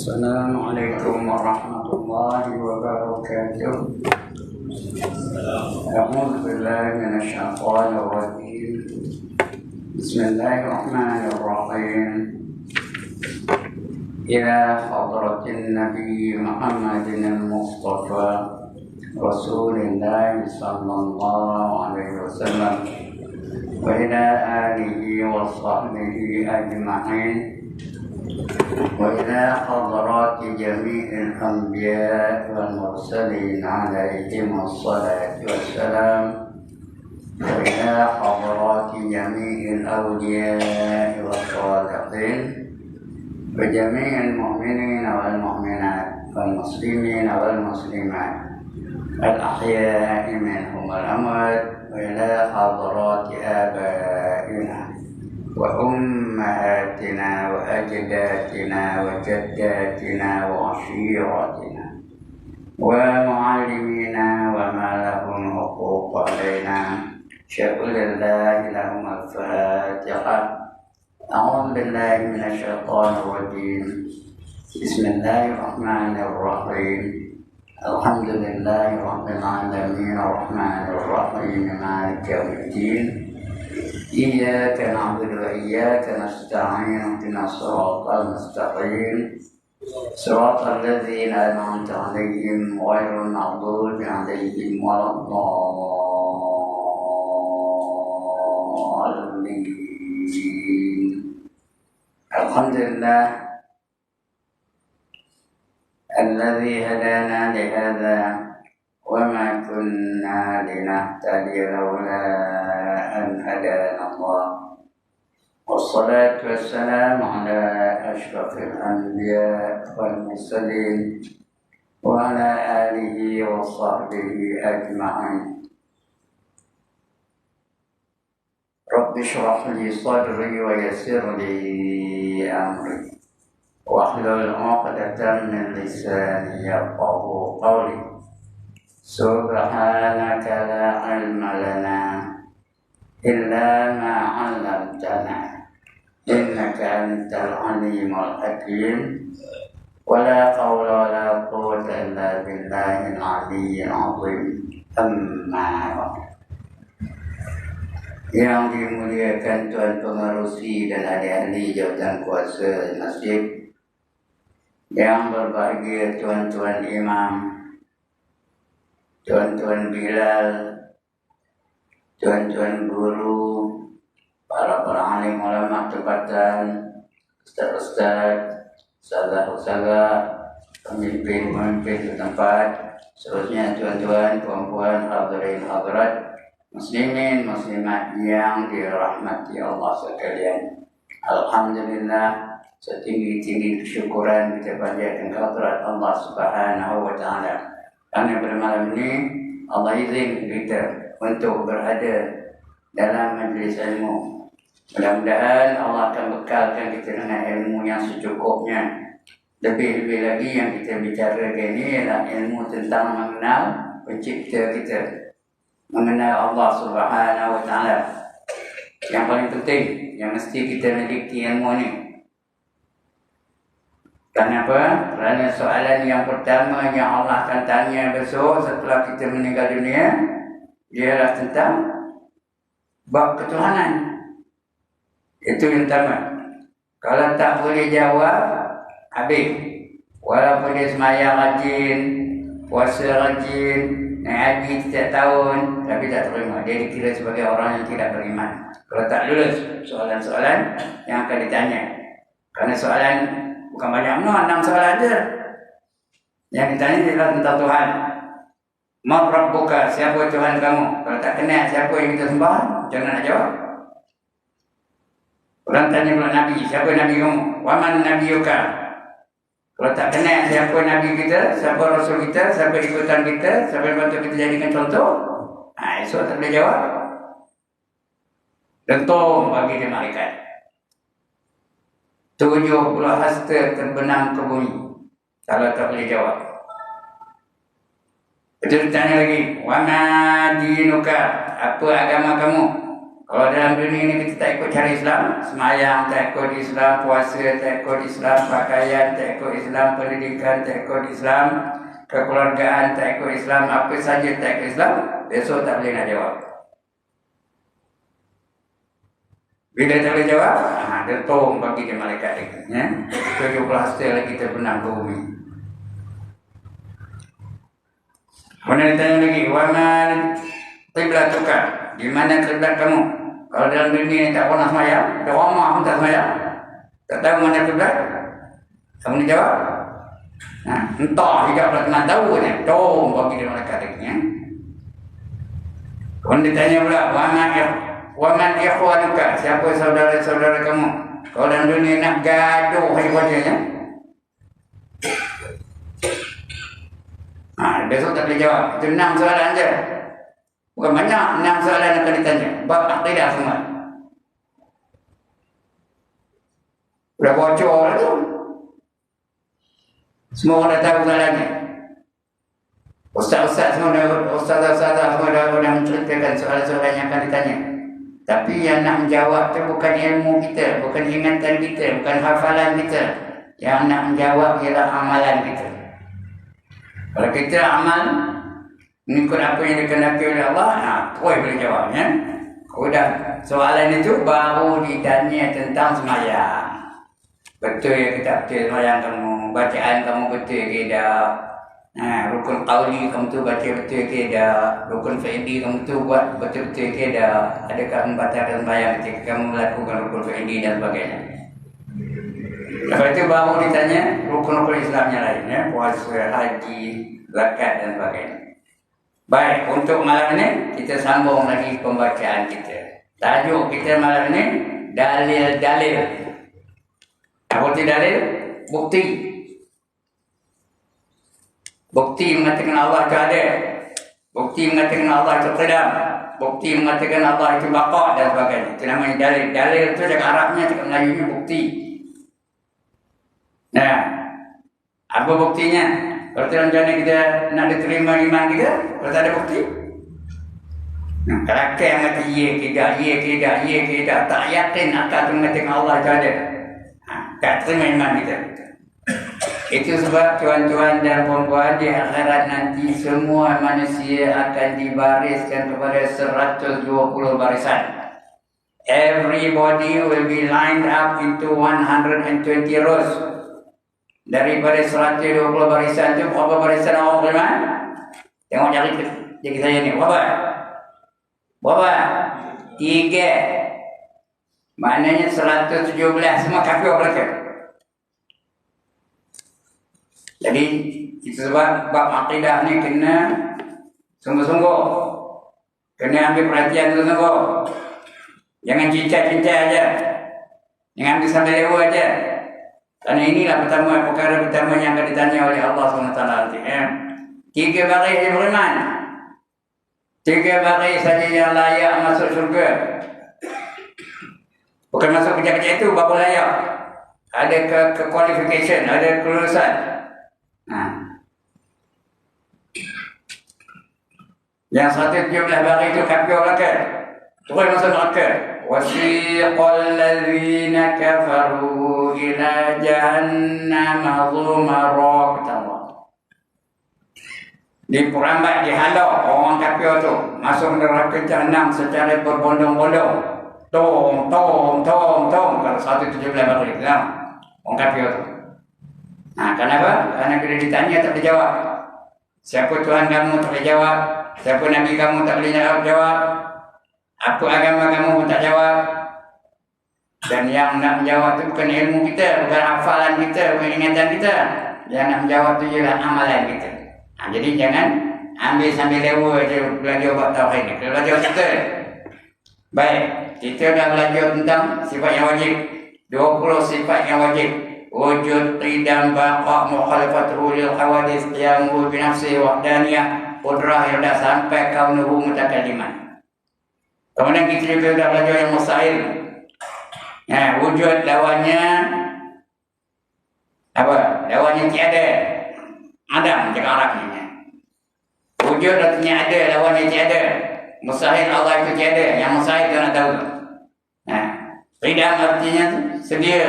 Assalamualaikum warahmatullahi wabarakatuh. A'udzu billahi minasyaitonir rajim. Bismillahirrahmanirrahim. Ila hadratin Nabi Muhammadin al-Mustafa Rasulillah sallallahu alaihi wasallam wa ila alihi wa sahbihi ajma'in. وإلى حضرات جميع الأنبياء والمرسلين عليهم الصلاة والسلام وإلى حضرات جميع الأولياء والصالحين وجميع المؤمنين والمؤمنات والمسلمين والمسلمات الأحياء منهم والأموات وإلى حضرات آبائنا وأمهاتنا وأجدادنا وجداتنا وعشيرتنا ومعلمينا وما لهم حقوق علينا شكر الله لهم الفاتحة. أعوذ بالله من الشيطان الرجيم. بسم الله الرحمن الرحيم. الحمد لله رب العالمين الرحمن الرحيم مالك يوم الدين. إياك نعبد وإياك نستعين اهدنا الصراط المستقيم صراط الذين أنعمت عليهم غير المغضوب عليهم ولا الضالين. الحمد لله الذي هدانا لهذا وما كنا لنهتدي لولا أن هدانا الله والصلاة والسلام على أشرف الأنبياء والمرسلين وعلى آله وصحبه أجمعين. رب اشرح لي صدري ويسر لي أمري واحلل عقدة من لساني يفقهوا قولي. سبحانك لا علم لنا إلا ما علمتنا إنك أنت العليم الحكيم ولا قول ولا قوة إلا بالله العلي العظيم. أما بعد. Yang dimuliakan Tuan Pengerusi dan ahli-ahli jawatan kuasa masjid, yang berbahagia tuan-tuan imam, tuan-tuan Bilal, tuan-tuan guru, para alim ulama tempatan, ustaz-ustaz, ustazah-ustazah, pemimpin-pemimpin di tempat, seterusnya tuan-tuan, puan-puan, hadirin hadirat, muslimin, muslimat yang dirahmati Allah sekalian. Alhamdulillah, setinggi-tinggi kesyukuran kita panjatkan kehadirat Allah Subhanahu wa taala. Karena pada malam ini Allah izin kita untuk berada dalam majlis ilmu. Mudah-mudahan Allah akan bekalkan kita dengan ilmu yang secukupnya. Lebih-lebih lagi yang kita bicarakan ini adalah ilmu tentang mengenal pencipta kita, mengenal Allah Subhanahu wa taala. Yang paling penting yang mesti kita miliki ilmu ini. Kenapa? Kerana soalan yang pertama yang Allah akan tanya besok setelah kita meninggal dunia ialah tentang bab ketuhanan. Itu yang pertama. Kalau tak boleh jawab, habis. Walaupun dia semayang rajin, puasa rajin, naik haji setiap tahun, tapi tak terima. Dia dikira sebagai orang yang tidak beriman. Kalau tak lulus soalan-soalan yang akan ditanya. Kerana soalan bukan banyak, 6 soalan saja. Yang ditanya adalah tentang Tuhan. Man rabbuka, siapa Tuhan kamu? Kalau tak kenal siapa yang kita sembah, macam mana nak jawab? Orang tanya pula Nabi, siapa Nabi kamu? Wa man nabiyuka? Kalau tak kenal siapa Nabi kita, siapa Rasul kita, siapa ikutan kita, siapa yang patut kita jadikan contoh, esok tak boleh jawab. Dentung bagi dia malaikat. 70 hasta terbenam ke bumi kalau tak boleh jawab. Betul ditanya lagi, wa ma dinuka, apa agama kamu? Kalau dalam dunia ini kita tak ikut cara Islam, semayang tak ikut Islam, puasa tak ikut Islam, pakaian tak ikut Islam, pendidikan tak ikut Islam, kekeluargaan tak ikut Islam, apa saja tak ikut Islam, besok tak boleh nak jawab. Bila tak boleh jawab, dia tong bagi dia malaikat lagi. 17 hasta lagi kita benam ke bumi. Kemudian ditanya lagi, waman qiblat tukar, di mana kiblat kamu? Kalau dalam dunia ni tak pernah semayang, dah ramah pun tak semayang, tak tahu mana kiblat, kamu ni jawab, entah juga pula kena tahu ni, tong bagi dia malaikat lagi. Kemudian ditanya pula, waman ikhwanuka, siapa saudara-saudara kamu? Kalau dalam dunia nak gaduh hari wajahnya, besok tak boleh jawab. Itu 6 soalan je. Bukan banyak, 6 soalan akan ditanya. Bab akidah semua. Dah bocor lah tu. Semua orang dah tahu soalannya. Ustaz-ustaz semua dah menceritakan soalan-soalan yang akan ditanya. Tapi yang nak menjawab tu bukan ilmu kita, bukan ingatan kita, bukan hafalan kita. Yang nak menjawab ialah amalan kita. Kalau kita amal mengikut apa yang dikehendaki oleh Allah, terus boleh jawabnya. Sudah soalan itu baru ditanya tentang semayang. Betul ya kita betul semayang kamu, bacaan kamu betul ke tak? Rukun qawli kamu tu baca betul ke tak? Rukun fi'li kamu tu buat betul-betul ke tak? Adakah membatalkan semayang ketika kamu melakukan rukun fi'li dan sebagainya? Lepas itu baru ditanya rukun-rukun Islamnya lain, puasa, haji, zakat dan sebagainya. Baik, untuk malam ini kita sambung lagi pembacaan kita. Tajuk kita malam ini dalil-dalil. Apa itu dalil? Bukti. Bukti mengatakan Allah itu ada. Bukti mengatakan Allah itu qidam. Bukti mengatakan Allah itu baqa dan sebagainya. Itu namanya dalil. Dalil itu cakap Arabnya, cakap Melayunya bukti. Nah, apa buktinya? Kalau dalam jana kita nak diterima iman kita, kalau tak ada bukti, kalau yang mati ye tidak, tak yakin akal mengatakan Allah itu ada, tak terima iman kita. Itu sebab tuan-tuan dan puan-puan, di akhirat nanti semua manusia akan dibariskan kepada 120 barisan. Everybody will be lined up into 120 rows. Daripada 120 barisan tu, berapa barisan orang beriman? Tengok jari saya ni, berapa? Berapa? 3. Maknanya 117, semua kafir mereka. Jadi, itu sebab bab akidah ni kena sungguh-sungguh. Kena ambil perhatian sungguh-sungguh. Jangan cincang-cincang aja. Jangan ambil sambil lewa aja. Karena inilah perkara pertama yang akan ditanya oleh Allah SWT nanti. 3 baris yang beriman. 3 baris saja yang layak masuk syurga. Bukan masuk kerja-kerja itu, berapa layak. Ada ke-qualification, ada kelulusan. Yang 117 baris itu kafir neraka. Terus masuk neraka. وَسِيقَ الَّذِينَ كَفَرُوا إِلَى جَهَنَّمَ زُمَرًا. Diperambat, dihalau orang kafir tu masuk neraka jahanam secara berbondong-bondong. Tong. Kalau 117 baris orang kafir tu. Kenapa? Karena bila ditanya tak boleh jawab. Siapa Tuhan kamu tak boleh jawab. Siapa Nabi kamu tak boleh jawab. Apa agama kamu pun tak jawab. Dan yang nak menjawab tu bukan ilmu kita, bukan hafalan kita, bukan ingatan kita. Yang nak menjawab tu ialah amalan kita. Jadi jangan ambil sambil lewa je belajar buat tauhid ni. Kita belajar kita. Baik, kita dah belajar tentang sifat yang wajib. 20 sifat yang wajib. Wujud, qidam, baqa, mukhalafatul lil hawadis, qiyamu bi nafsi wahdaniyah, qudrah yang dah sampai kaunuhu mutakalliman. Kemudian kita juga dah belajar yang mustahil. Wujud lawannya apa? Lawannya tiada. Adam cakap Arabnya. Wujud artinya ada, lawannya tiada. Mustahil Allah itu tiada. Yang mustahil itu nak tahu. Qidam artinya sedia.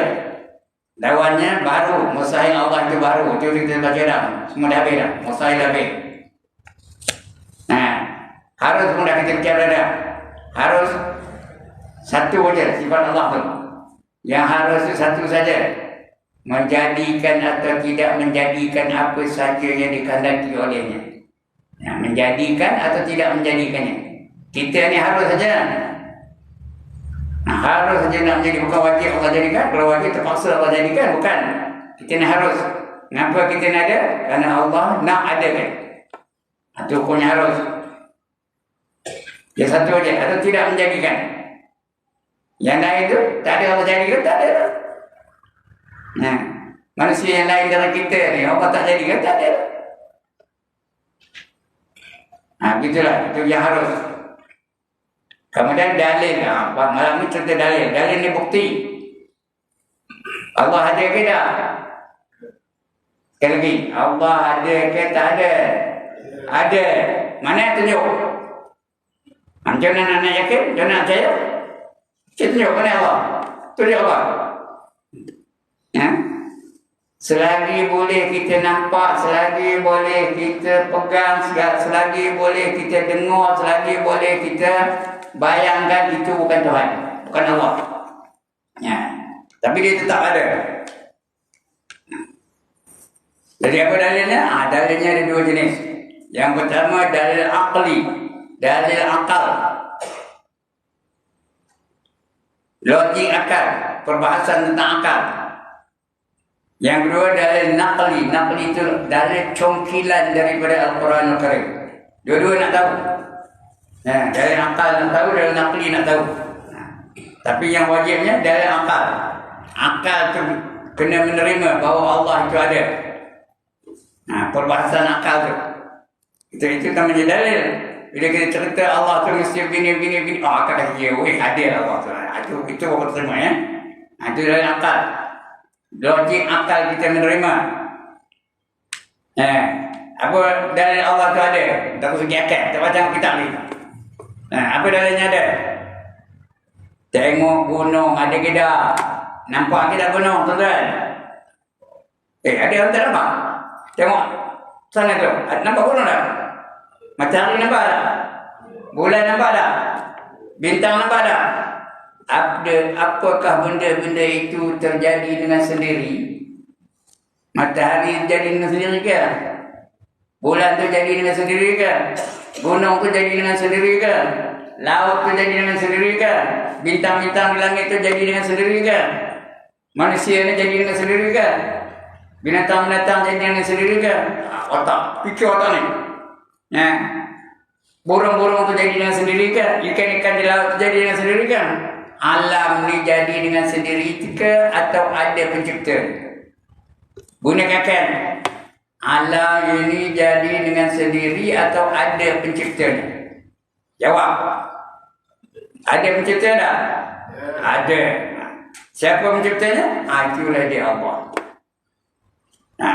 Lawannya baru. Mustahil Allah itu baru. Itu kita baca dah. Semua dah habis dah. Mustahil habis. Harus mudah kita bicara dah. Harus satu saja sifat Allah tu. Yang harus itu satu saja. Menjadikan atau tidak menjadikan apa saja yang dikehendaki olehnya. Menjadikan atau tidak menjadikannya. Kita ni harus saja. Harus saja nak menjadi, bukan wajib Allah jadikan. Kalau wajib terpaksa Allah jadikan, bukan. Kita ni harus. Kenapa kita ni ada? Kerana Allah nak ada kan. Itu hukumnya harus. Yang satu saja, atau tidak menjadikan. Yang lain itu tak ada Allah jadikan, tak ada. Manusia yang lain dalam kita ni Allah tak jadikan, tak ada. Begitulah, itu yang harus. Kemudian dalil, malam ni cerita dalil. Dalil ni bukti. Allah ada ke tak? Sekali lagi, Allah ada ke tak ada? Ada. Mana yang tunjuk? Macam mana nak yakin? Macam mana nak percaya? Kita tunjuk mana Allah? Tunjuk Allah. Selagi boleh kita nampak, selagi boleh kita pegang, selagi boleh kita dengar, selagi boleh kita bayangkan, itu bukan Tuhan, bukan Allah. Tapi dia tetap ada. Jadi apa dalilnya? Dalilnya ada dua jenis. Yang pertama dalil aqli, dalil akal, logik akal, perbahasan tentang akal. Yang kedua dalil naqli. Naqli itu dalil congkilan daripada Al-Quran Al-Karim. Dua-dua nak tahu. Dalil akal nak tahu, dalil naqli nak tahu. Tapi yang wajibnya dalil akal. Akal tu kena menerima bahawa Allah itu ada. Perbahasan akal tu. Itu namanya dalil. Bila kita cerita Allah tu mesti begini. Akal dah kira, ada Allah tu. Itu baru terima ya. Itu dalil akal. Logik akal kita menerima. Apa dalil Allah tu ada? Tak segi akal, tak baca kitab ni. Apa dalilnya ada? Tengok gunung ada ke tak? Nampak ke tak gunung, tuan-tuan? Ada orang tak nampak? Tengok sana tu, nampak gunung tak? Matahari nampak tak? Bulan nampak tak? Bintang nampak tak? Apakah benda-benda itu terjadi dengan sendiri? Matahari jadi dengan sendiri ke? Bulan tu jadi dengan sendiri ke? Gunung tu jadi dengan sendiri ke? Laut tu jadi dengan sendiri ke? Bintang-bintang di langit tu jadi dengan sendiri ke? Manusia ni jadi dengan sendiri ke? Binatang-binatang jadi dengan sendiri ke? Otak, fikir otak ni. Burung-burung tu jadi dengan sendiri ke? Ikan-ikan di laut tu jadi dengan sendiri ke? Alam ni jadi dengan sendiri ke atau ada pencipta? Gunakan alam ini jadi dengan sendiri atau ada penciptanya? Jawab. Ada pencipta tak? Ada. Siapa penciptanya? Itulah dia Allah.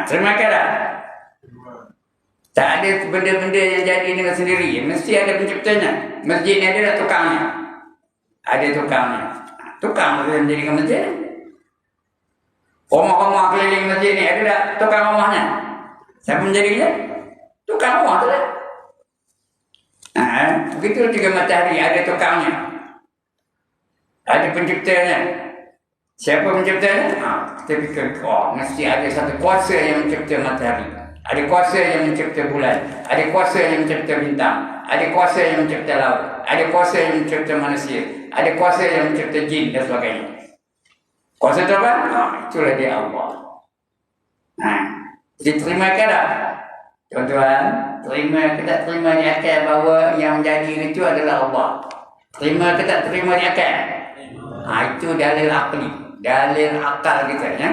Terima kasih. Tak ada benda-benda yang jadi dengan sendiri. Mesti ada penciptanya. Masjid ni ada tak tukangnya? Ada tukangnya. Tukang boleh menjadikan masjid. Rumah-rumah keliling masjid ni ada tak tukang rumahnya? Siapa menjadikannya? Tukang rumah tu lah. Begitu juga matahari ada tukangnya. Ada penciptanya. Siapa penciptanya? Kita fikir, mesti ada satu kuasa yang mencipta matahari. Ada kuasa yang mencipta bulan. Ada kuasa yang mencipta bintang. Ada kuasa yang mencipta laut. Ada kuasa yang mencipta manusia. Ada kuasa yang mencipta jin dan sebagainya. Kuasa itu apa? Itulah dia Allah. Jadi terima ke tak? Tuan-tuan, terima ke tak terima di akal bahawa yang menjadi itu adalah Allah? Terima ke tak terima di akal? Itu dalil akli. Dalil akal kita ya.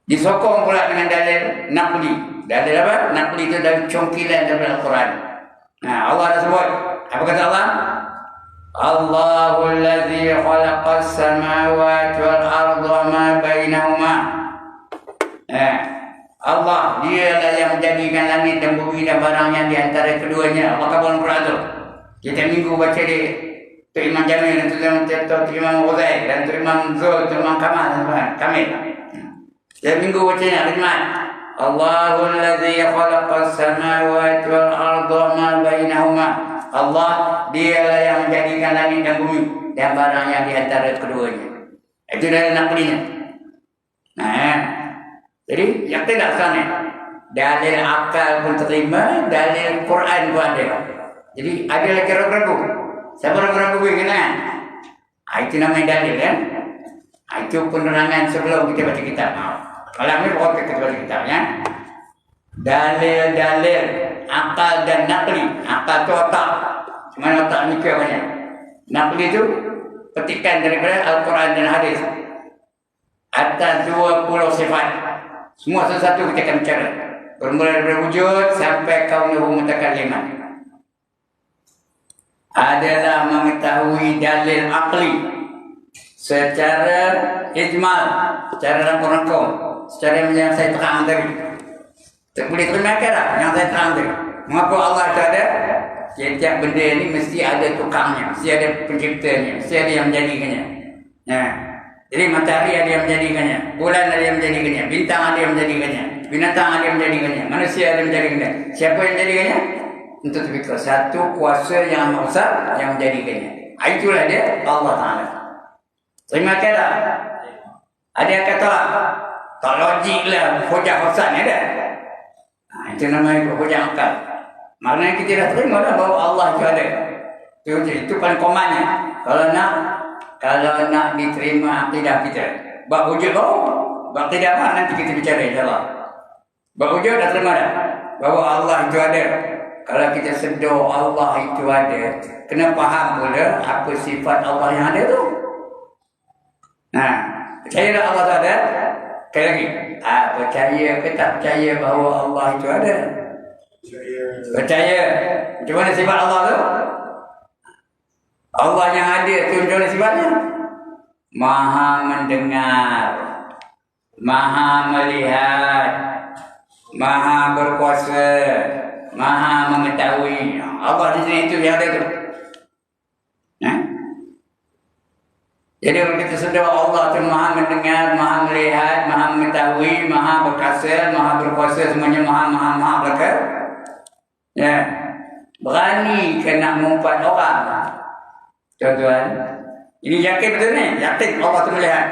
Disokong pula dengan dalil naqli. Dalil apa? Naqli itu dalil congkilan daripada Al-Quran. Allah dah sebut. Apa kata Allah? Allahul ladzi khalaqas samawati wal arda wa ma bainahuma. Allah dialah yang menjadikan langit dan bumi dan barang yang di antara keduanya. Apa kabar Al-Quran itu? Kita minggu baca di tu Imam Jamil, tu Imam Ghazali, dan tu Imam Zul, tu Imam Kamal, Kamil. Setiap minggu baca ni hari Jumaat. Allahul ladzi khalaqas samawati wal arda ma bainahuma. Allah dialah yang menjadikan langit dan bumi dan barang yang di antara keduanya. Itu dari naklinya. Nah, jadi yang tidak sana. Dalil akal pun terima, dalil Quran pun ada. Jadi ada lagi ragu-ragu. Siapa ragu-ragu begini? Itu namanya dalil kan? Itu penerangan sebelum kita baca kitab. Kalau ini pokok kita baca kitabnya. Dalil-dalil akal dan nakli. Akal itu otak. Cuma otak mikir banyak. Nakli itu petikan daripada Al-Quran dan hadis. Atas 20 sifat. Semua sesuatu kita akan bicara. Bermula dari wujud sampai kaunuhu mutakalliman. Adalah mengetahui dalil akli secara ijmal, secara rangkum, secara yang saya terang tadi. Tak boleh terima kira yang saya terang tadi. Mengapa Allah itu ada? Setiap benda ini mesti ada tukangnya, mesti ada penciptanya, mesti ada yang menjadikannya. Nah, jadi matahari ada yang menjadikannya, bulan ada yang menjadikannya, bintang ada yang menjadikannya, binatang ada yang menjadikannya, manusia ada yang menjadikannya. Siapa yang menjadikannya? Untuk fikir satu kuasa yang besar yang menjadikannya. Itulah dia Allah Ta'ala. Terima kira. Ada yang kata tak logik lah, hujah Hasan ada. Itu namanya hujah akal. Maknanya kita dah terima lah bahawa Allah itu ada. Itu paling komannya. Kalau nak diterima akidah kita. Bak wujud bak tidak apa nanti kita bicara insyaAllah. Bak wujud dah terima dah. Bahawa Allah itu ada. Kalau kita sedar Allah itu ada, kena faham pula apa sifat Allah yang ada tu. Nah, percayalah Allah itu ada. Sekali lagi, percaya ke tak percaya bahawa Allah itu ada? Percaya. Macam mana sifat Allah tu? Allah yang ada tu macam mana sifatnya? Maha mendengar, Maha melihat, Maha berkuasa, Maha mengetahui. Allah di sini itu yang ada tu. Jadi kalau kita sedar Allah itu Maha mendengar, Maha melihat, Maha mengetahui, Maha berkuasa, Maha berkuasa, semuanya Maha berkuasa. Ya, berani kena mengumpat orang. Tuan-tuan, ini yakin betul ni? Yakin Allah itu melihat,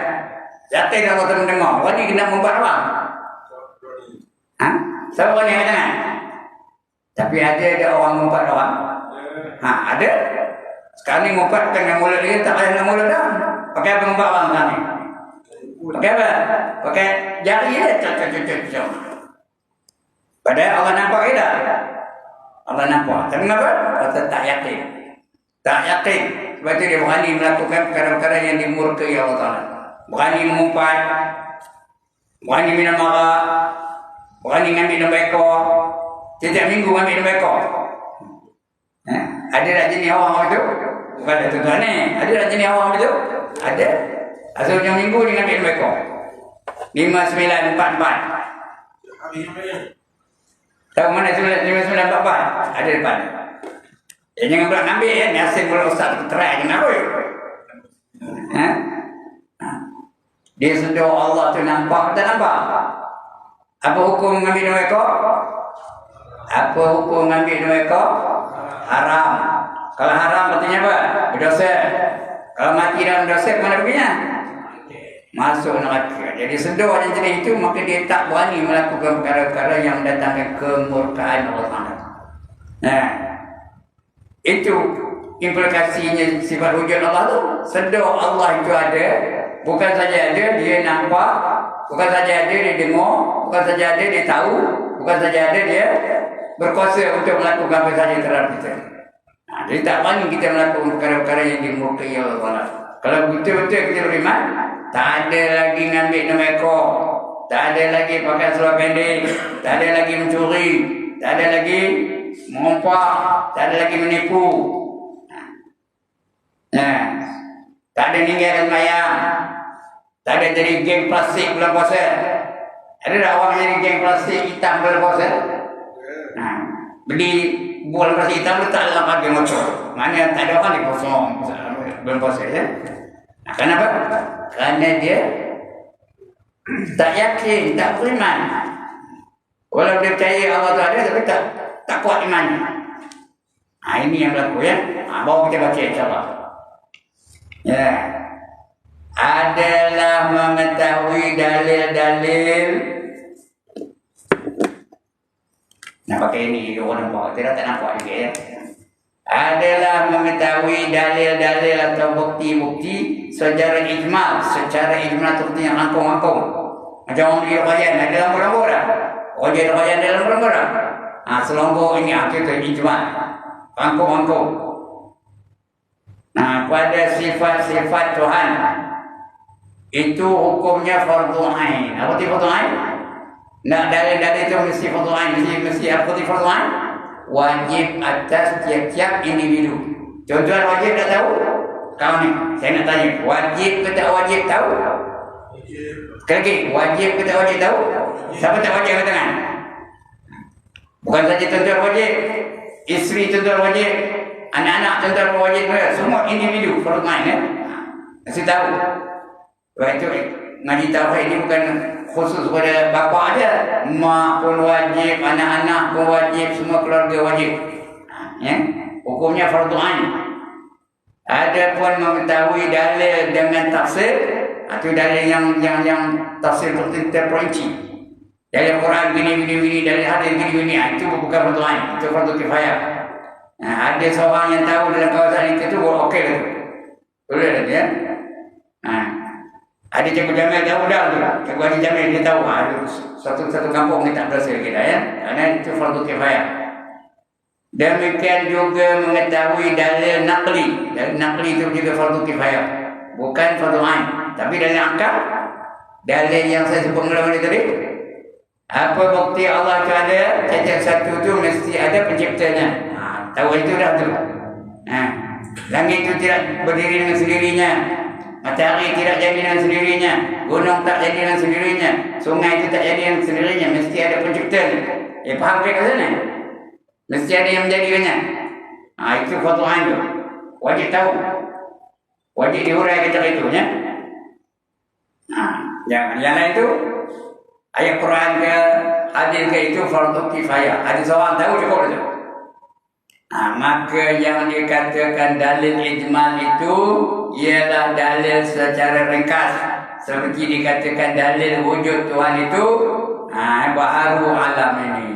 yakin Allah itu mendengar. Berani kena mengumpat orang. Siapa berani yang jangan? Tapi ada orang mengumpat orang. Ada. Sekarang ni mengumpat bukan yang mulut dia, tak payah yang mulut dah. Pakai apa mengumpat orang sekarang ni? Pakai apa? Pakai jari dia. Padahal Allah nampak kita. Allah nampak. Tapi kenapa? Pasal tak yakin. Tak yakin. Sebab itu dia berani melakukan perkara-perkara yang dimurkai Allah Ta'ala. Berani mengumpat. Berani minum arak. Berani ngambil nombor ekor. Setiap minggu ngambil nombor ekor. Ada tak jenis orang itu? Bukan ada tuan ni. Ada tak jenis orang itu? Ada. Asal hujung minggu dia ngambil nombor ekor. 5944. Tahu mana 5944? Ada depan. Jangan pula ngambil ya. Ni asyik mula ustaz terai je nak. Dia sedar Allah tu nampak tak nampak? Apa hukum ngambil nombor ekor? Apa hukum ngambil nombor ekor? Haram. Kalau haram artinya apa? Berdosa. Kalau mati dalam dosa, kemana perginya? Masuk neraka. Jadi sedar yang jenis itu, maka dia tak berani melakukan perkara-perkara yang mendatangkan kemurkaan Allah Ta'ala. Nah, itu implikasinya sifat wujud Allah tu. Sedar Allah itu ada. Bukan saja ada, dia nampak. Bukan saja ada, dia dengar. Bukan saja ada, dia tahu. Bukan saja ada, dia berkuasa untuk melakukan apa saja terhadap kita. Jadi tak berani kita melakukan perkara-perkara yang dimurkai Allah Ta'ala. Kalau betul-betul kita beriman, tak ada lagi ngambil nombor ekor, tak ada lagi pakai seluar pendek, tak ada lagi mencuri, tak ada lagi mengumpat, tak ada lagi menipu. Tak ada ninggalkan mayang, tak ada jadi geng plastik bulan puasa. Ada tak orang jadi geng plastik hitam bulan puasa? Beli bola pasir hitam letak dalam harga motor. Mana tak ada orang dia kosong belum puasa ya. Nah, kenapa? Kerana dia tak yakin, tak beriman. Walau dia percaya Allah tu ada tapi tak kuat iman. Nah, ini yang berlaku ya. Bawa kita baca insya-Allah. Ya. Adalah mengetahui dalil-dalil. Nah, pakai ini orang nampak, tidak tak nampak juga ya. Adalah mengetahui dalil-dalil atau bukti-bukti secara ijmal seperti yang angkung-angkung. Macam orang di Rayan, ada lampu-lampu dah. Orang di Rayan ada lampu-lampu dah. Selompok ini itu ijmal. Angkung-angkung. Nah, pada sifat-sifat Tuhan itu hukumnya fardu ain. Apa itu fardu ain? Nak dalil-dalil itu mesti fardu ain, mesti apa itu fardu ain? Wajib atas tiap-tiap individu. Tuan-tuan wajib tak tahu? Kau ni, saya nak tanya, wajib ke tak wajib tahu? Sekali, wajib ke tak wajib tahu? Siapa tak wajib angkat tangan? Bukan saja tuan-tuan wajib, isteri tuan-tuan wajib, anak-anak tuan-tuan wajib, semua individu fardu ain ya. Mesti tahu. Sebab itu ngaji tauhid ini bukan khusus pada bapa aja, mak pun wajib, anak-anak pun wajib, semua keluarga wajib. Ya, hukumnya fardu ain. Adapun mengetahui dalil dengan tafsir atau dalil yang tafsir terperinci. Dalil Quran gini, dalil hadis gini, itu bukan fardu ain, itu fardu kifayah. Nah, ada seorang yang tahu dalam kawasan itu okey lah. Boleh ya. Ada cikgu Jamil tahu dah tu. Cikgu Haji Jamil dia tahu. Satu kampung ni tak berhasil kita ya. Kerana itu fardu kifayah. Demikian juga mengetahui dalil naqli. Dalil naqli itu juga fardu kifayah. Bukan fardu ain. Tapi dalil akal. Dalil yang saya sebut mula tadi. Apa bukti Allah itu ada? Setiap satu itu mesti ada penciptanya. Tahu itu dah tu. Langit itu tidak berdiri dengan sendirinya. Matahari tidak jadi dengan sendirinya, gunung tak jadi dengan sendirinya, sungai itu tak jadi dengan sendirinya, mesti ada pencipta. Faham ke sana? Mesti ada yang menjadikannya. Itu fardu ain tu. Wajib tahu. Wajib dihurai kita itu ya. Yang lain itu ayat Quran ke hadis ke itu fardu kifayah. Ada seorang tahu cukup saja. Maka yang dikatakan dalil ijmal itu ialah dalil secara ringkas. Seperti dikatakan dalil wujud Tuhan itu baru alam ini.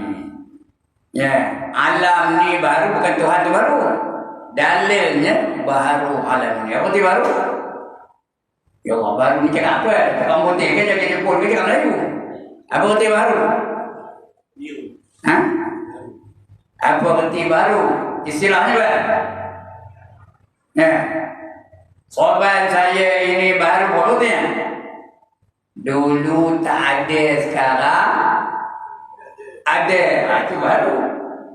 Ya, alam ni baru, bukan Tuhan tu baru. Dalilnya baru alam ini. Apa tu baru? Ya Allah, baru ni cakap apa? Cakap putih ke, cakap Jepun ke, cakap Melayu? Apa tu baru? Apa erti baru? Istilahnya apa? Ya. Sobat saya ini baru mulutnya. Dulu tak ada, sekarang ada. Itu baru.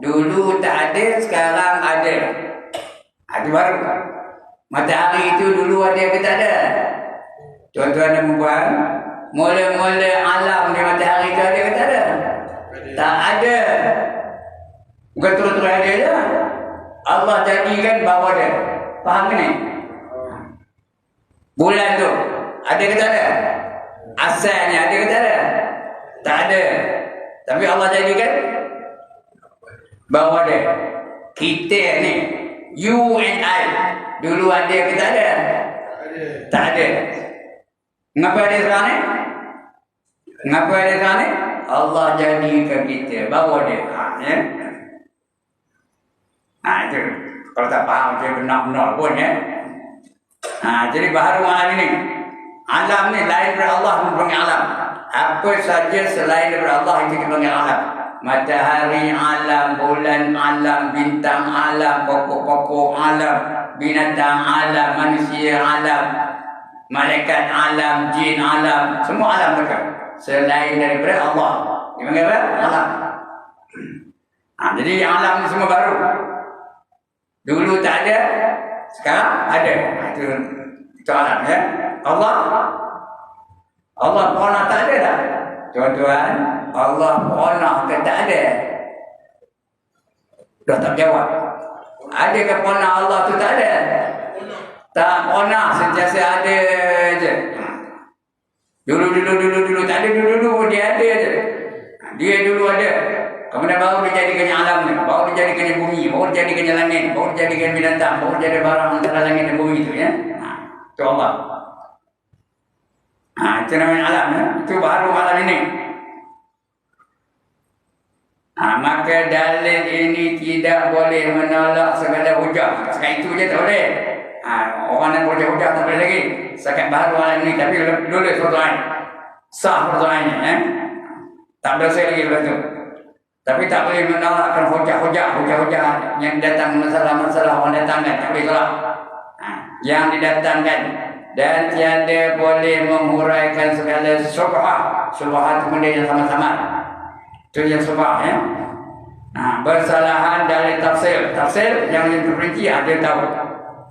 Dulu tak ada, sekarang ada. Itu baru. Matahari itu dulu ada ke tak ada? Tuan-tuan dan puan, mula-mula alam di matahari itu ada ke tak ada? Tak ada. Bukan terus-terus ada je. Allah jadikan bawah dia. Faham ke ni? Bulan tu ada ke tak ada? Asalnya ada ke tak ada? Tak ada. Tapi Allah jadikan bawah dia. Kita ni, you and I, dulu ada ke tak ada? Tak ada. Mengapa ada sekarang ni? Mengapa ada sekarang ni? Allah jadikan kita bawah dia. Ya? Itu kalau tak faham dia benar-benar pun ya. Jadi baharu alam ini. Alam ni lain daripada Allah dipanggil alam. Apa saja selain daripada Allah itu dipanggil alam. Matahari alam, bulan alam, bintang alam, pokok-pokok alam, binatang alam, manusia alam, malaikat alam, jin alam, semua alam mereka. Selain daripada Allah dipanggil apa? Alam. Jadi alam ni semua baru. Dulu tak ada, sekarang ada. Itu alam ya. Allah pernah tak ada dah. Tuan-tuan, Allah pernah ke tak ada? Dah tak jawab. Adakah pernah Allah tu? Tak ada. Tak pernah, sentiasa ada je. Dulu tak ada, dulu dia ada je. Dia dulu ada. Kemudian baru dia jadikannya alam ni, baru dia jadikannya bumi, baru dia jadikannya langit, baru dia jadikan binatang, baru jadi barang antara langit dan bumi itu ya. Itu Allah. Itu namanya alam ya. Itu baru alam ini. Maka dalil ini tidak boleh menolak segala hujah. Sekarang itu je tak boleh. Orang yang hujah-hujah tak boleh lagi. Sekarang baru alam ini, tapi dulu persoalan sah persoalannya ya. Tak berhasil lagi lepas itu. Tapi tak boleh menolakkan hujah-hujah yang datang masalah-masalah orang datangkan. Tak boleh tolak. Yang didatangkan. Dan tiada boleh menghuraikan segala syubhat. Syubhat kemudian yang sama-sama. Itu yang syubhat ya. Bersalahan dari tafsir. Tafsir yang terperinci ada tahu.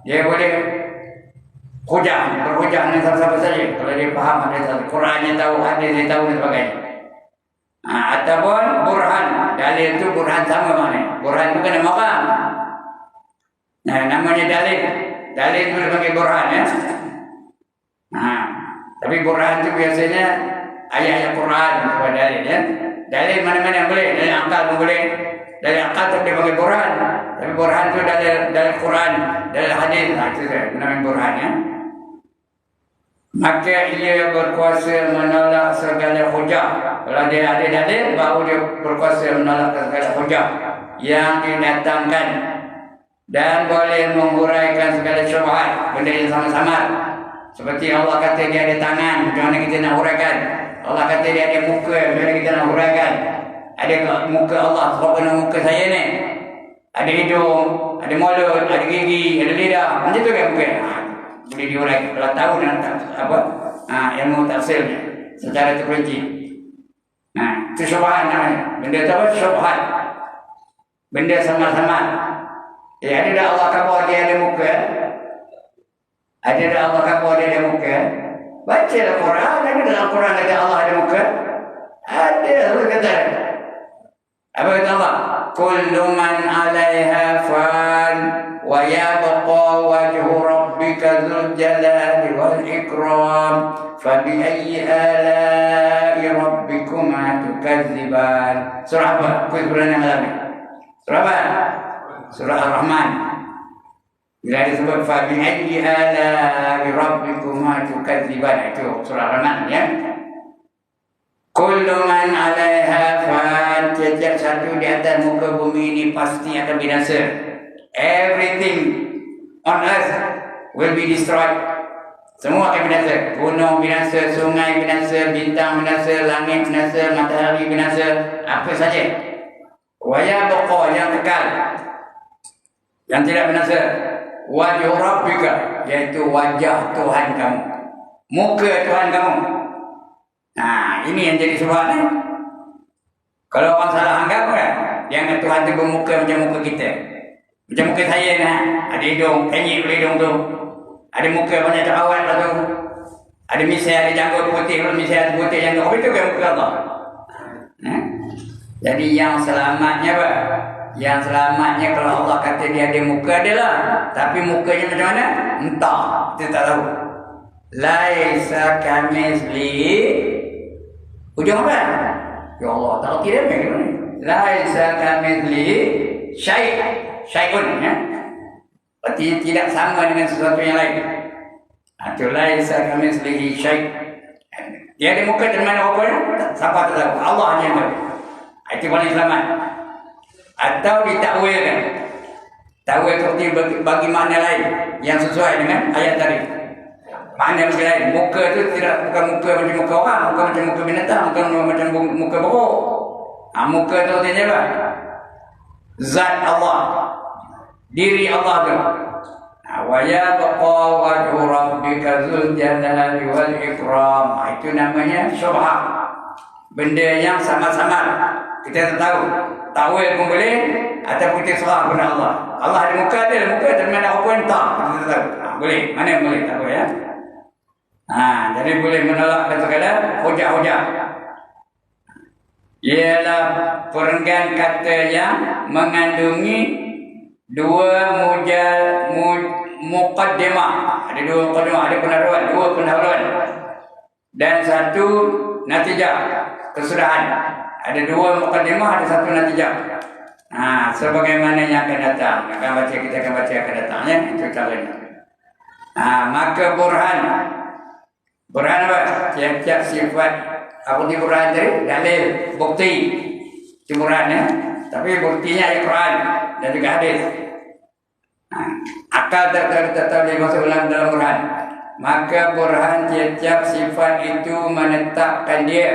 Dia boleh berhujah dengan siapa saja. Kalau dia faham ada satu Quran dia tahu, hadis dia tahu dan sebagainya. Ataupun burhan. Dalil itu burhan sama mana? Burhan itu kena makam. Namanya dalil. Dalil itu dipanggil burhan ya. Tapi burhan itu biasanya ayat-ayat Quran sebagai dalil ya. Dalil mana-mana yang boleh. Dalil akal pun boleh. Dalil akal itu dipanggil burhan. Tapi burhan itu dalil Quran, dalil hadis. Itu namanya burhan ya. Maka ia berkuasa menolak segala hujah. Kalau dia ada dalil, baru dia berkuasa menolak segala hujah yang didatangkan. Dan boleh menghuraikan segala syubhat, benda yang sama-sama. Seperti Allah kata dia ada tangan, macam mana kita nak huraikan? Allah kata dia ada muka, macam mana kita nak huraikan? Ada muka Allah, sebab muka saya ni. Ada hidung, ada mulut, ada gigi, ada lidah. Macam tu kan muka? Boleh diuraikan. Kalau tahu dan apa? Ilmu tafsirnya secara terperinci. Itu syubhat namanya. Benda tu apa? Syubhat. Benda sama-sama. Ada dah Allah khabar dia ada muka. Ada dah Allah khabar dia ada muka. Baca Al-Quran. Ada dalam Al-Quran kata Allah ada muka. Ada. Allah kata. Apa kata Allah? Kullu man 'alaiha fan wa yabqa wajhu rabbika dzul jalali wal ikram fa bi ayyi ala'i rabbikuma tukadziban. Surah apa? Surah yang mana? Surah apa? Surah Ar-Rahman. Bila disebut fa bi ayyi ala'i rabbikuma tukadziban, itu surah Ar-Rahman ya. Kullu man 'alaiha fan, tiap satu di atas muka bumi ini pasti akan binasa. Everything on earth will be destroyed. Semua akan binasa. Gunung binasa, sungai binasa, bintang binasa, langit binasa, matahari binasa, apa saja. Wa yabqa, yang kekal, yang tidak binasa. Wajhu rabbika, iaitu wajah Tuhan kamu, muka Tuhan kamu. Ini yang jadi sebab ni. Kalau orang salah anggap kan, dia anggap Tuhan tu bermuka macam muka kita. Macam muka saya ni, ada hidung, penyik pada hidung tu. Ada muka banyak terawat lah tu. Ada misai, ada janggut putih, kalau misai ada putih janggut. Apa itu kan muka Allah? Jadi yang selamatnya apa? Yang selamatnya kalau Allah kata dia ada muka adalah. Tapi mukanya macam mana? Entah, kita tak tahu. Laisa kamitslihi. Ujung apa? Ya Allah, tak reti dia macam mana? Laisa kamitslihi syai'un ya. Berarti tidak sama dengan sesuatu yang lain. Itu laisa kamitslihi syai'. Dia ada muka dari mana rupanya? Siapa tak tahu? Allah hanya yang tahu. Itu paling selamat. Atau ditakwilkan. Takwil seperti bagi makna lain yang sesuai dengan ayat tadi. Makna lebih lain. Muka itu bukan muka macam muka orang, bukan macam muka binatang, bukan macam muka buruk. Muka itu artinya apa? Zat Allah, diri Allah itu. Wa yabqa wajhu rabbika dzul jalali wal ikram. Itu namanya syubhat. Benda yang sama-sama. Kita tak tahu. Takwil pun boleh ataupun kita serah kepada Allah. Allah ada muka, ada muka, dan mana apa entah. Kita tak tahu. Boleh. Mana yang boleh? Tak boleh ya. Jadi boleh menolak segala hujah-hujah. ialah perenggan kata yang mengandungi dua muqaddimah. Ada dua muqaddimah, ada pendahuluan, dua pendahuluan. Dan satu natijah, kesudahan. Ada dua muqaddimah, ada satu natijah. Sebagaimana yang akan datang. Kita akan baca akan datang, ya. Itu caranya. Maka burhan apa? Tiap-tiap sifat. Apa di burhan tadi? Dalil, bukti. Itu burhan, ya. Tapi buktinya Al-Quran dan juga hadis. Akal tak boleh masuk dalam burhan. Maka burhan tiap-tiap sifat itu menetapkan dia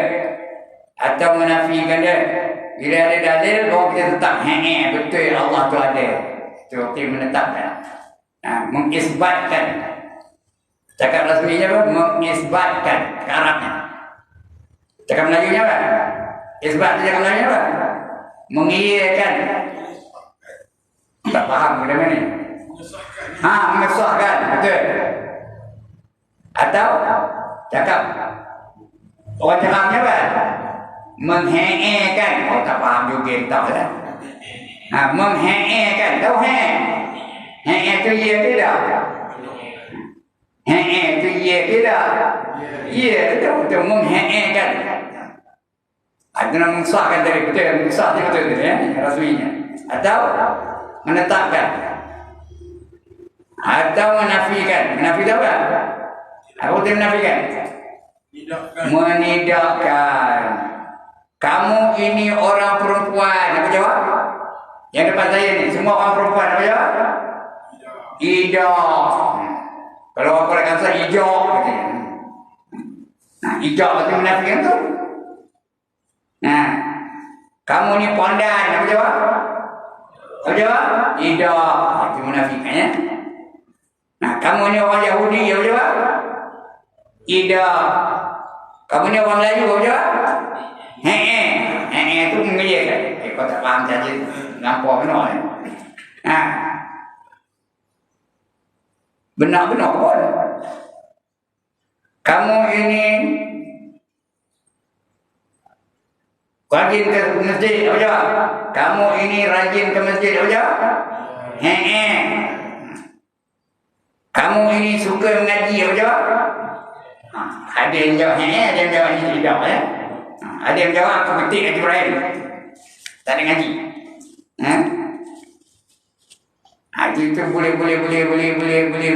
atau menafikan dia. Bila ada dalil, baru kita tetap betul Allah tu ada. Itu kita menetapkan. Mengisbatkan. Cakap rasminya apa? Mengisbatkan ke Arabnya. Cakap Melayu apa? Isbat cakap Melayu apa? Mengiyakan. Tak faham bagaimana ni? Mengesahkan. Betul. Atau cakap orang cakapnya apa? Menghe'ekan. Tak faham juga, tahu tak? Menghe'ekan. Tahu he' tu ya tidak? Tu ya tidak? Ya, betul. Menghe'ekan. Itu nak mengesahkan tadi. Betul, mengesah betul tadi, ya? Rasminya. Atau menetapkan. Atau menafikan. Menafikan apa? Apa itu menafikan? Menidakkan. Kamu ini orang perempuan. Apa jawab? Yang depan saya ni, semua orang perempuan. Apa jawab? Idak. Kalau orang Korea saya idak. Idak itu menafikan tu. Kamu ni pondan. Apa jawab? Apa jawab? Idak. Itu menafikan, ya. Kamu ni orang Yahudi. Apa jawab? Idak. Kamu ni orang Melayu. Apa jawab? Itu mengiyakan. Kau tak faham saja. Nampak benar. Benar-benar pun. Kamu ini rajin ke masjid. Apa jawab? Kamu ini rajin ke masjid. Apa jawab? Kamu ini suka mengaji. Apa jawab? Ada yang jawab ada yang jawab tidak, ya. Ada yang jawab aku ketik Haji Ibrahim. Tak ada ngaji. Itu boleh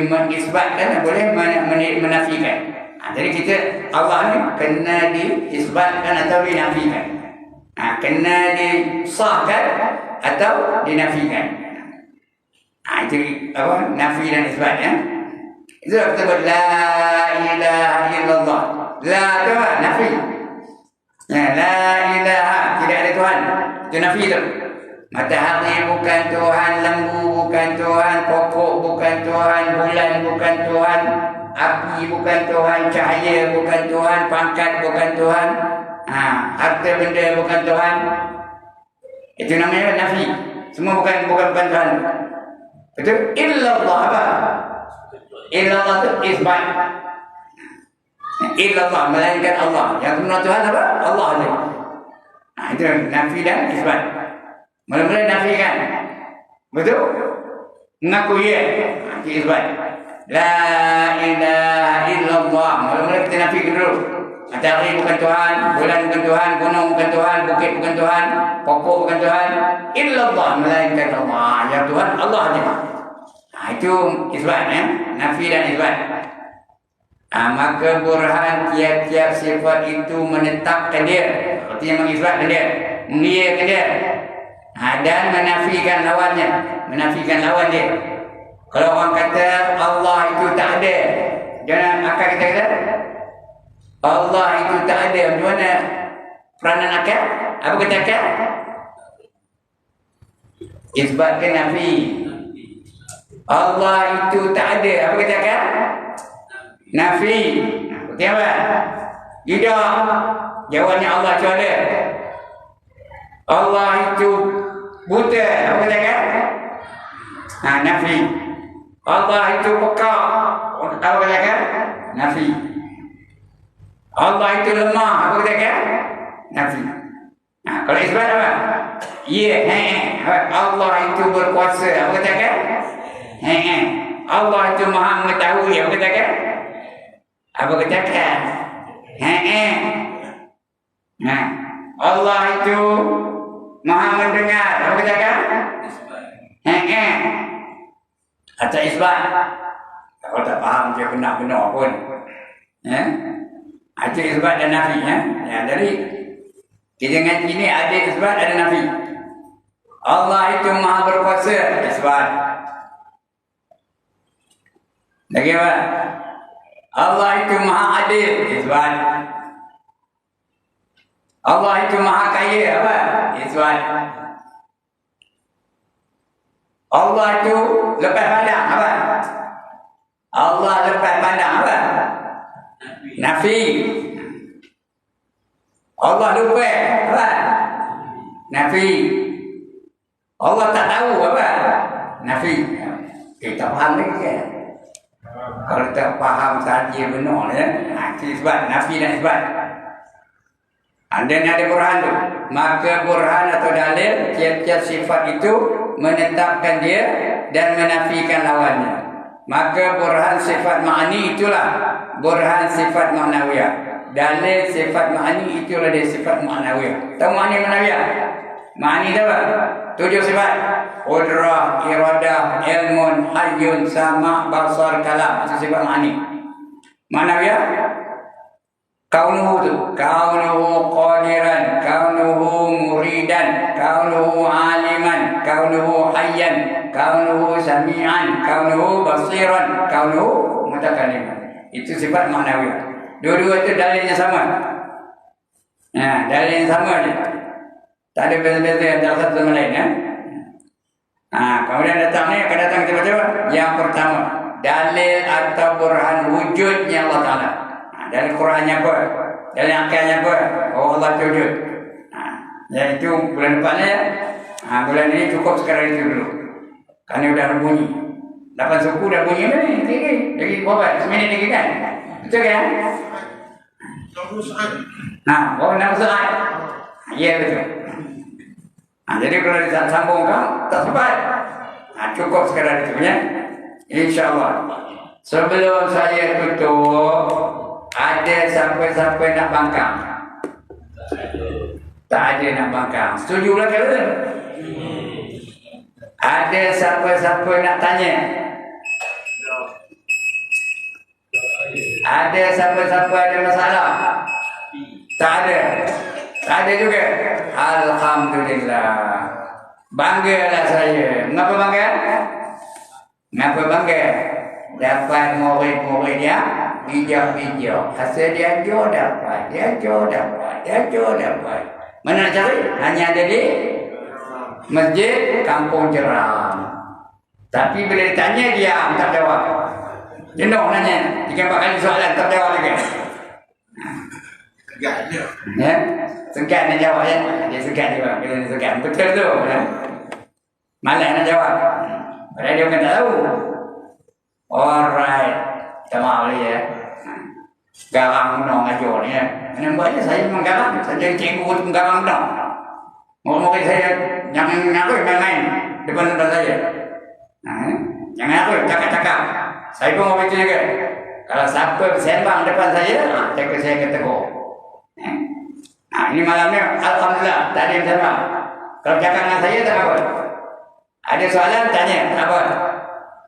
mengisbatkan, boleh menafikan. Jadi kita Allah ni kena diisbatkan atau dinafikan. Kena disahkan atau dinafikan. Itu apa? Nafi dan isbat, ya. Itu kita sebut la ilaha illallah. La tu apa? Nafi. La ilaha, tidak ada Tuhan. Itu nafi tu. Matahari bukan Tuhan, lembu bukan Tuhan, pokok bukan Tuhan, bulan bukan Tuhan, api bukan Tuhan, cahaya bukan Tuhan, pangkat bukan Tuhan, harta benda bukan Tuhan. Itu namanya nafi. Semua bukan Tuhan. Betul? Illallah apa? Illallah itu isbat. Illallah, melainkan Allah. Yang benar Tuhan apa? Allah saja. Itu nafi dan isbat. Mula-mula nafikan. Betul? Mengaku ya. Itu isbat. La ilaha illallah. Mula-mula kita nafikan dulu. Matahari bukan Tuhan, bulan bukan Tuhan, gunung bukan Tuhan, bukit bukan Tuhan, pokok bukan Tuhan. Illallah, melainkan Allah. Yang Tuhan Allah saja. Itu isbat, ya. Nafi dan isbat. Maka burhan tiap-tiap sifat itu menetapkan dia. Artinya mengisbatkan dia, mengiyakan dia. Dan menafikan lawannya, menafikan lawan dia. Kalau orang kata Allah itu tak ada, jangan akal kita kata Allah itu tak ada. Macam mana peranan akal? Apa kata akal? Isbatkan nafi. Allah itu tak ada. Apa kata akal? Nafi. Betul apa? Tidak. Jawabnya Allah itu ada. Allah itu buta. Apa kata akal? Nafi. Allah itu pekak. Apa kata akal? Nafi. Allah itu lemah. Apa kata akal? Nafi. Kalau isbat apa? Ya, Allah itu berkuasa. Apa katakan? Allah itu maha mengetahui. Apa katakan? Apa katakan? Allah itu maha mendengar. Apa katakan? Atau isbat. Kalau tak faham dia benar-benar pun. Ada isbat dan nafi. Jadi kita ngaji ni ada isbat ada nafi. Allah itu maha berkuasa. Isbat. Lagi apa? Allah itu maha adil. Isbat. Allah itu maha kaya. Apa? Isbat. Allah itu lepas pandang. Apa? Allah lepas pandang. Apa? Nafi. Allah lupa. Apa? Nafi. Allah tak tahu. Apa? Nafi. Kita faham lagi kan? Kalau tak faham saja benar ya. Isbat. Nafi dan isbat. Dan ada burhan tu. Maka burhan atau dalil tiap-tiap sifat itu menetapkan dia dan menafikan lawannya. Maka burhan sifat ma'ani itulah burhan sifat ma'nawiyah. Dalil sifat ma'ani itulah dia sifat ma'nawiyah. Tahu ma'ani ma'nawiyah? Ma'ani tu apa? 7 sifat. Qudrah, iradah, ilmun, hayyun, sama', basar, kalam. Itu sifat ma'ani. Ma'nawiyah? Kaunuhu tu. Kaunuhu qadiran, kaunuhu muridan, kaunuhu aliman, kaunuhu hayyan, kaunuhu sami'an, kaunuhu basiran, kaunuhu mutakalliman. Itu sifat ma'nawiyah. Dua-dua itu dalilnya sama. Dalilnya sama je. Tak ada beza-beza antara satu sama lain. Kemudian datang ni akan datang kita baca. Yang pertama, dalil atau burhan wujudnya Allah Ta'ala. Dalil Qurannya apa? Dalil akalnya apa? Oh, Allah itu wujud. Yang itu bulan depan ya. Bulan ini cukup sekarang itu dulu. Kerana sudah bunyi. 8 suku dah bunyi lagi berapa? Seminit lagi kan? Betul kan? 6 saat. Ya betul. Jadi kalau disambungkan tak sempat. Cukup sekarang itu ya. InsyaAllah. Sebelum saya tutup, ada siapa-siapa nak bangkang? Tak ada nak bangkang. Setuju lah kata? Ada siapa-siapa nak tanya? Ada siapa-siapa ada masalah? Tak ada. Tak ada juga. Alhamdulillah. Banggalah saya. Mengapa bangga? Mengapa bangga? Dapat murid-murid yang bijak-bijak. Hasil dia jauh dapat. Mana nak cari? Hanya ada di masjid Kampung Jeram. Tapi bila ditanya dia tak jawab. Jenuh nanya. 3-4 kali soalan tak jawab lagi. Ya, segan nak jawab ya. Dia segan juga. Dia segan. Betul tu. Malas nak jawab. Padahal dia bukan tak tahu. Alright. Kita maaf lagi ya. Garang menang ajar ni ya. Nampaknya saya memang garang. Saya jadi cikgu untuk garang menang. Mungkin saya jangan ngaku main-main depan saya. Jangan aku cakap-cakap. Saya pun mau baca juga. Kalau siapa bersembang depan saya, saya kata tegur. Ini malamnya alhamdulillah tak ada yang bersembang. Kalau cakap dengan saya tak apa. Ada soalan tanya, tak apa.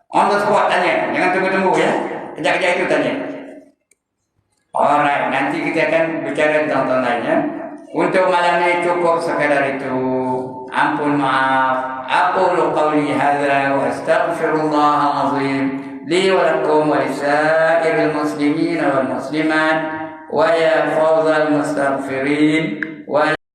On the spot tanya, jangan tunggu-tunggu ya. Kejap-kejap itu tanya. Alright, nanti kita akan bicara tentang lainnya. Untuk malam ini cukup sekadar itu. Ampun maaf. Aqulu qawli hadza wa astaghfirullahal azim li wa lakum wa lisairil muslimin wal muslimat wa ya fawzal mustaghfirin wa